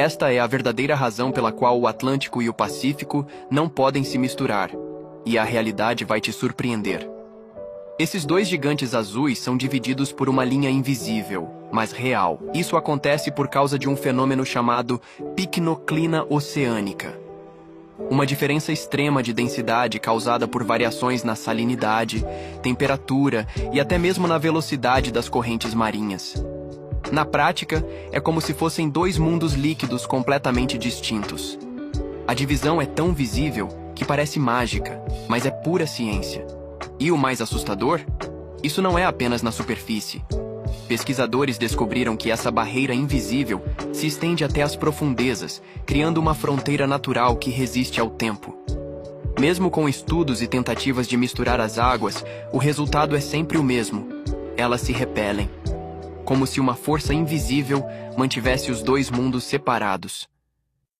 Esta é a verdadeira razão pela qual o Atlântico e o Pacífico não podem se misturar, e a realidade vai te surpreender. Esses dois gigantes azuis são divididos por uma linha invisível, mas real. Isso acontece por causa de um fenômeno chamado picnoclina oceânica. Uma diferença extrema de densidade causada por variações na salinidade, temperatura e até mesmo na velocidade das correntes marinhas. Na prática, é como se fossem dois mundos líquidos completamente distintos. A divisão é tão visível que parece mágica, mas é pura ciência. E o mais assustador? Isso não é apenas na superfície. Pesquisadores descobriram que essa barreira invisível se estende até as profundezas, criando uma fronteira natural que resiste ao tempo. Mesmo com estudos e tentativas de misturar as águas, o resultado é sempre o mesmo. Elas se repelem, como se uma força invisível mantivesse os dois mundos separados.